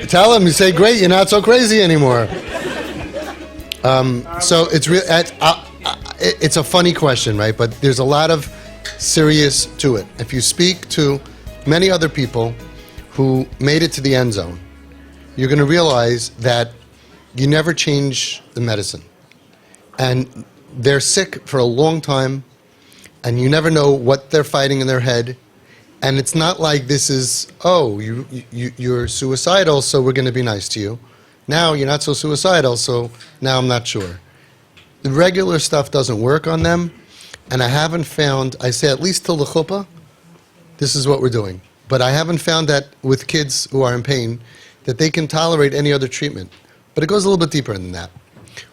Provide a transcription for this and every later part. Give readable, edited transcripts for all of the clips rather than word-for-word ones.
Tell him, you say, great, you're not so crazy anymore. So it's a funny question, right? But there's a lot of serious to it. If you speak to many other people who made it to the end zone, you're going to realize that you never change the medicine. And they're sick for a long time, and you never know what they're fighting in their head. And it's not like this is, oh, you're suicidal, so we're going to be nice to you. Now you're not so suicidal, so now I'm not sure. The regular stuff doesn't work on them, and I haven't found, I say at least till the chuppah, this is what we're doing. But I haven't found that with kids who are in pain, that they can tolerate any other treatment. But it goes a little bit deeper than that.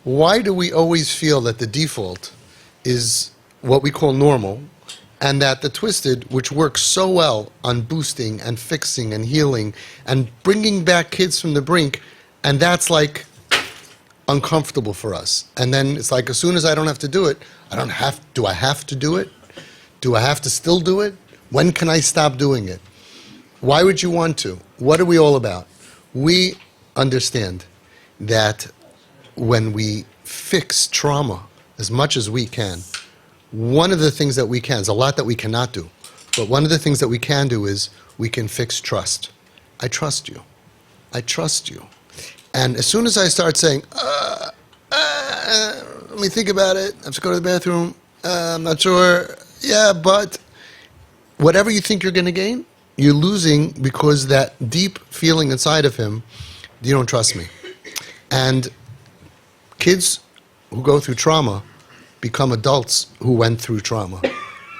Why do we always feel that the default is what we call normal, and that the twisted, which works so well on boosting and fixing and healing and bringing back kids from the brink, and that's like uncomfortable for us. And then it's like, as soon as I don't have to do it, do I have to do it? Do I have to still do it? When can I stop doing it? Why would you want to? What are we all about? We understand that when we fix trauma as much as we can, one of the things that we can, there's a lot that we cannot do, but one of the things that we can do is we can fix trust. I trust you. I trust you. And as soon as I start saying, let me think about it, I have to go to the bathroom, I'm not sure, yeah, but whatever you think you're going to gain, you're losing, because that deep feeling inside of him, you don't trust me. And kids who go through trauma become adults who went through trauma.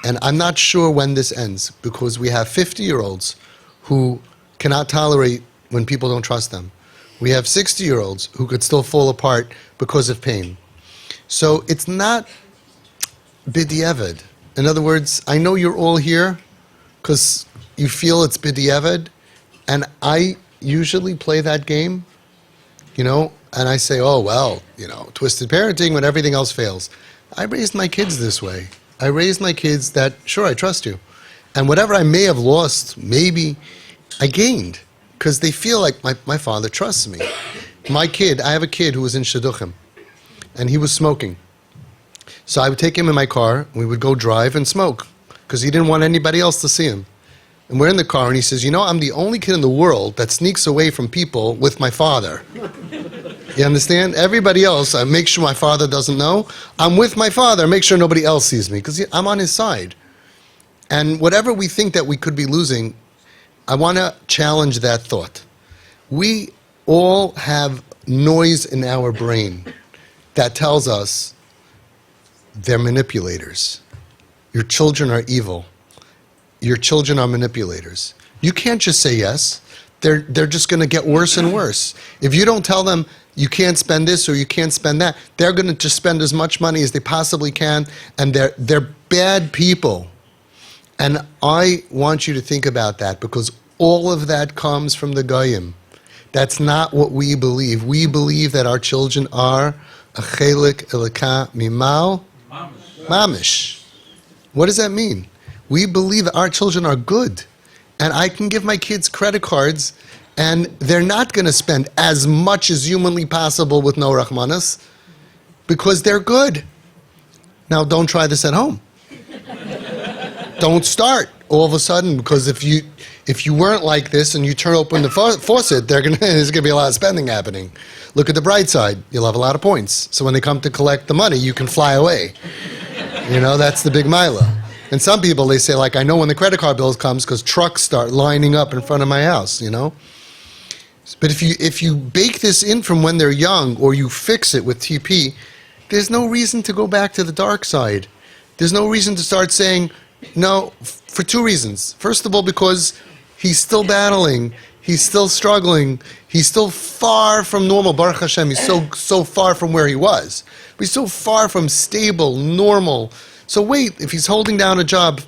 And I'm not sure when this ends, because we have 50-year-olds who cannot tolerate when people don't trust them. We have 60-year-olds who could still fall apart because of pain. So it's not b'diavad. In other words, I know you're all here because you feel it's b'diavad, and I usually play that game, and I say, oh, well, twisted parenting when everything else fails. I raised my kids this way. I raised my kids that, sure, I trust you. And whatever I may have lost, maybe I gained, because they feel like my father trusts me. I have a kid who was in Shidduchim, and he was smoking. So I would take him in my car, and we would go drive and smoke, because he didn't want anybody else to see him. And we're in the car, and he says, I'm the only kid in the world that sneaks away from people with my father. You understand? Everybody else, I make sure my father doesn't know. I'm with my father, make sure nobody else sees me, because I'm on his side. And whatever we think that we could be losing, I want to challenge that thought. We all have noise in our brain that tells us they're manipulators. Your children are evil. Your children are manipulators. You can't just say yes. They're just going to get worse and worse. If you don't tell them you can't spend this or you can't spend that, they're going to just spend as much money as they possibly can, and they're bad people. And I want you to think about that, because all of that comes from the Goyim. That's not what we believe. We believe that our children are a chelik elika mimal mamish. What does that mean? We believe that our children are good. And I can give my kids credit cards, and they're not going to spend as much as humanly possible with no Rahmanas, because they're good. Now, don't try this at home. Don't start all of a sudden, because if you weren't like this and you turn open the faucet, there's going to be a lot of spending happening. Look at the bright side. You'll have a lot of points. So when they come to collect the money, you can fly away. That's the big milah. And some people, they say, I know when the credit card bill comes because trucks start lining up in front of my house, But if you bake this in from when they're young, or you fix it with TP, there's no reason to go back to the dark side. There's no reason to start saying, no, for two reasons. First of all, because he's still battling, he's still struggling, he's still far from normal. Baruch Hashem, he's so far from where he was. But he's so far from stable, normal. So wait, if he's holding down a job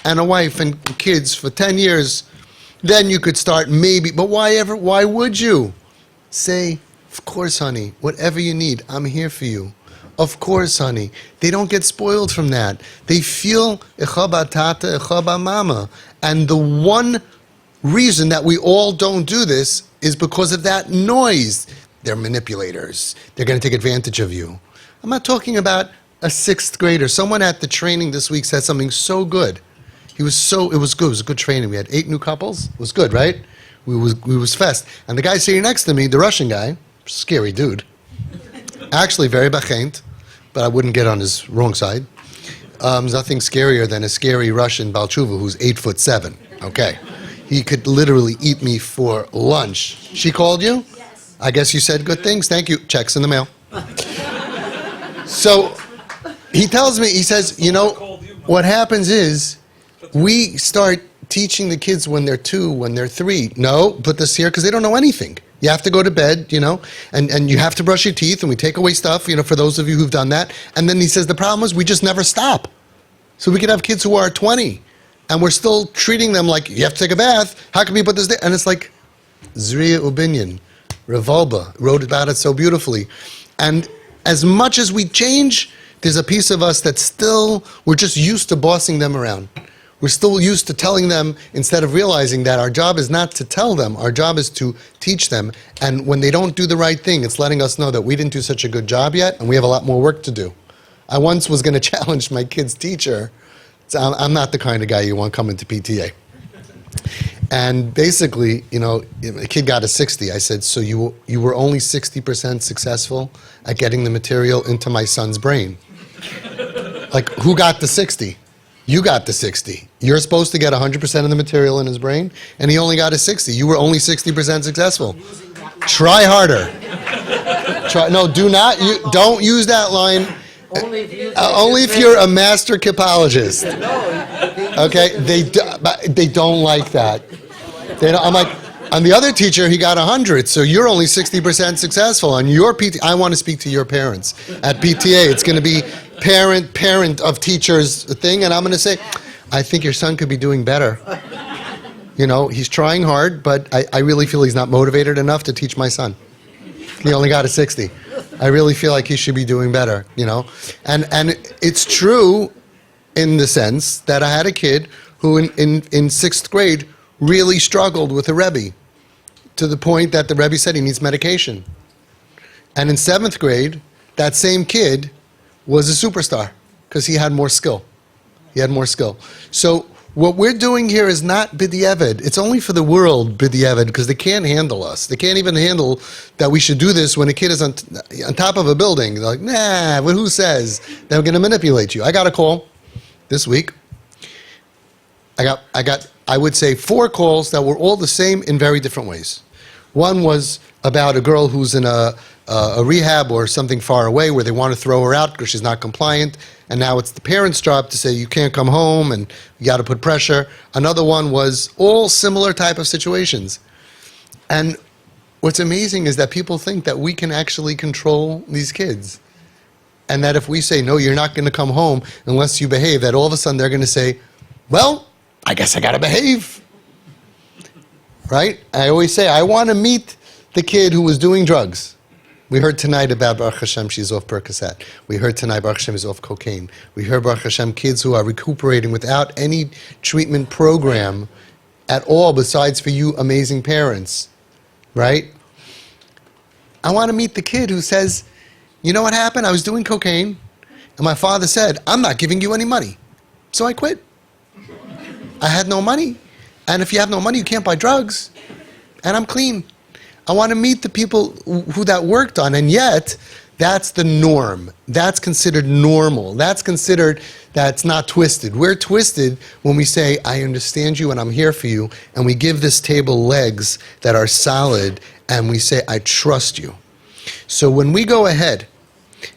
and a wife and kids for 10 years, then you could start maybe. But why would you? Say, of course, honey, whatever you need, I'm here for you. Of course, honey. They don't get spoiled from that. They feel echaba tata, echaba mama. And the one reason that we all don't do this is because of that noise. They're manipulators. They're going to take advantage of you. I'm not talking about a 6th grader. Someone at the training this week said something so good. It was good. It was a good training. We had 8 new couples. It was good, right? We was fest. And the guy sitting next to me, the Russian guy, scary dude, actually very bachent, but I wouldn't get on his wrong side. There's nothing scarier than a scary Russian Balchuva who's 8'7". Okay. He could literally eat me for lunch. She called you? Yes. I guess you said good things. Thank you. Checks in the mail. So he tells me, he says, you know, what happens is we start teaching the kids when they're 2, when they're 3. No, put this here because they don't know anything. You have to go to bed, you know, and you have to brush your teeth, and we take away stuff, you know, for those of you who've done that. And then he says the problem is we just never stop. So we could have kids who are 20, and we're still treating them like, you have to take a bath. How can we put this there? And it's like, Zriya Ubinyan, Revolba, wrote about it so beautifully. And as much as we change, there's a piece of us that still, we're just used to bossing them around. We're still used to telling them instead of realizing that our job is not to tell them, our job is to teach them. And when they don't do the right thing, it's letting us know that we didn't do such a good job yet and we have a lot more work to do. I once was going to challenge my kid's teacher. I'm not the kind of guy you want coming to PTA. And basically, you know, a kid got a 60. I said, so you were only 60% successful at getting the material into my son's brain. Like, who got the 60? You got the 60. You're supposed to get 100% of the material in his brain, and he only got a 60. You were only 60% successful. Try harder. Don't use that line. Only if you're a master kipologist. Okay, they don't like that. I'm like, on the other teacher, he got 100, so you're only 60% successful. On your PTA, I want to speak to your parents. At PTA, it's going to be parent of teachers thing, and I'm going to say, I think your son could be doing better. You know, he's trying hard, but I really feel he's not motivated enough to teach my son. He only got a 60. I really feel like he should be doing better, you know. And it's true in the sense that I had a kid who in 6th grade really struggled with a Rebbe to the point that the Rebbe said he needs medication. And in 7th grade, that same kid was a superstar because he had more skill. So what we're doing here is not b'diavad. It's only for the world b'diavad because they can't handle us. They can't even handle that we should do this when a kid is on top of a building. They're like, nah, but who says they're going to manipulate you? I got a call this week. I would say 4 calls that were all the same in very different ways. One was about a girl who's in a rehab or something far away where they want to throw her out because she's not compliant, and now it's the parents' job to say you can't come home and you got to put pressure. Another one was all similar type of situations. And what's amazing is that people think that we can actually control these kids. And that if we say, no, you're not going to come home unless you behave, that all of a sudden they're going to say, well, I guess I got to behave. Right? I always say, I want to meet the kid who was doing drugs. We heard tonight about Baruch Hashem, she's off Percocet. We heard tonight Baruch Hashem is off cocaine. We heard Baruch Hashem kids who are recuperating without any treatment program at all besides for you amazing parents. Right? I want to meet the kid who says, you know what happened? I was doing cocaine, and my father said, I'm not giving you any money. So I quit. I had no money. And if you have no money, you can't buy drugs. And I'm clean. I want to meet the people who that worked on. And yet, that's the norm. That's considered normal. That's considered that's not twisted. We're twisted when we say, I understand you and I'm here for you. And we give this table legs that are solid. And we say, I trust you. So when we go ahead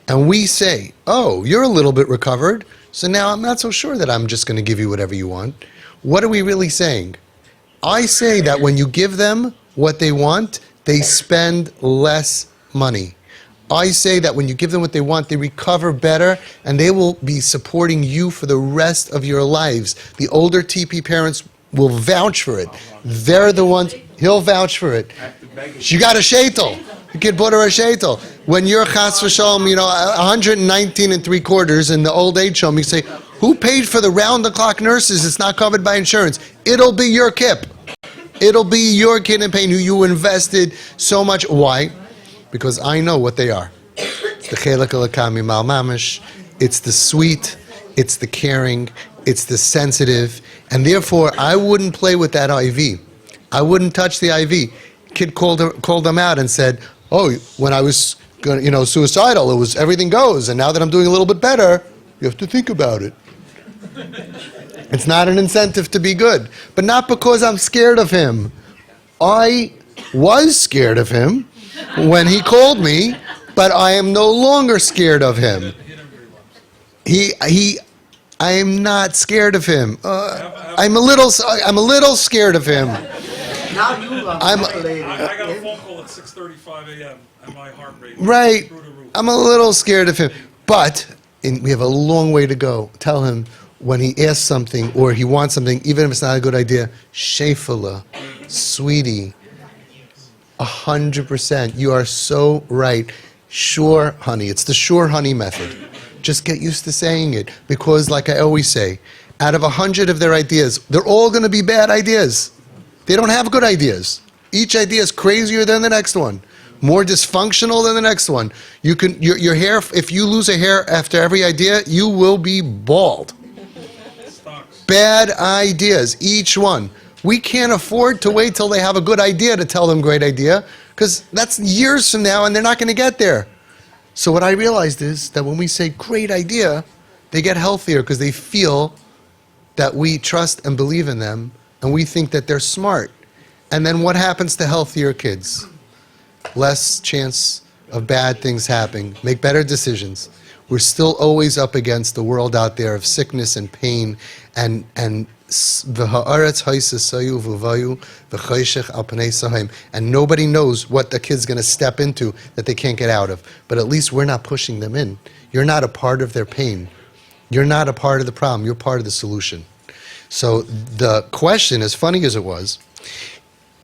and we say, oh, you're a little bit recovered. So now I'm not so sure that I'm just going to give you whatever you want. What are we really saying? I say that when you give them what they want, they spend less money. I say that when you give them what they want, they recover better, and they will be supporting you for the rest of your lives. The older TP parents will vouch for it. They're the ones, he'll vouch for it. You got a shaitel. The kid bought her a shaitel. When you're chas v'shalom, 119 3/4 in the old age home, you say, who paid for the round-the-clock nurses? It's not covered by insurance. It'll be your kip. It'll be your kid in pain who you invested so much. Why? Because I know what they are. It's the chelak alakami mal mamish. It's the sweet. It's the caring. It's the sensitive. And therefore, I wouldn't play with that IV. I wouldn't touch the IV. Kid called them out and said, oh, when I was suicidal, it was everything goes. And now that I'm doing a little bit better, you have to think about it. It's not an incentive to be good. But not because I'm scared of him. I was scared of him when he called me, but I am no longer scared of him. I am not scared of him. I'm a little scared of him. Now you are I got a phone call at 6:35 a.m. and my heart rate Right. through the roof. I'm a little scared of him. But we have a long way to go. Tell him when he asks something or he wants something, even if it's not a good idea, Shefala, sweetie, 100%. You are so right. Sure, honey. It's the sure, honey method. Just get used to saying it. Because like I always say, out of 100 of their ideas, they're all going to be bad ideas. They don't have good ideas. Each idea is crazier than the next one, more dysfunctional than the next one. Your hair, if you lose a hair after every idea, you will be bald. Bad ideas, each one. We can't afford to wait till they have a good idea to tell them great idea, because that's years from now and they're not going to get there. So what I realized is that when we say great idea, they get healthier because they feel that we trust and believe in them, and we think that they're smart. And then what happens to healthier kids? Less chance of bad things happening. Make better decisions. We're still always up against the world out there of sickness and pain and nobody knows what the kid's going to step into that they can't get out of. But at least we're not pushing them in. You're not a part of their pain. You're not a part of the problem. You're part of the solution. So the question, as funny as it was,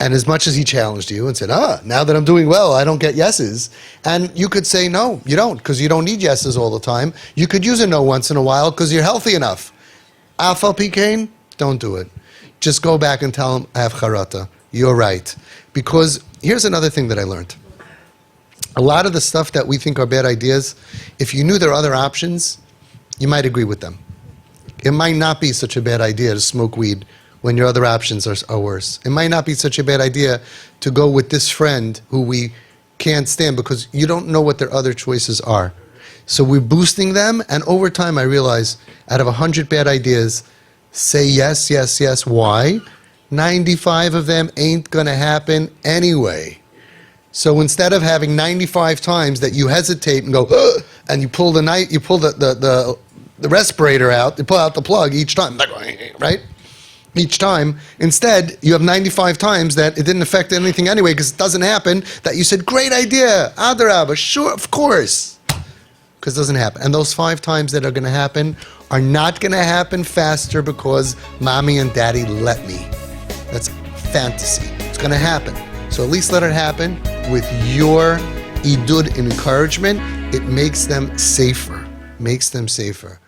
and as much as he challenged you and said, now that I'm doing well, I don't get yeses. And you could say, no, you don't, because you don't need yeses all the time. You could use a no once in a while because you're healthy enough. Afal Pikain, don't do it. Just go back and tell him, I have charata. You're right. Because here's another thing that I learned. A lot of the stuff that we think are bad ideas, if you knew there are other options, you might agree with them. It might not be such a bad idea to smoke weed when your other options are worse. It might not be such a bad idea to go with this friend who we can't stand because you don't know what their other choices are. So we're boosting them, and over time I realize out of 100 bad ideas, say yes, yes, yes. Why? 95 of them ain't going to happen anyway. So instead of having 95 times that you hesitate and go, ugh, and you pull the respirator out, you pull out the plug each time, right? Each time. Instead, you have 95 times that it didn't affect anything anyway because it doesn't happen, that you said, great idea, adarabba, sure, of course. Because it doesn't happen. And those 5 times that are going to happen are not going to happen faster because mommy and daddy let me. That's fantasy. It's going to happen. So at least let it happen with your idud encouragement. It makes them safer. Makes them safer.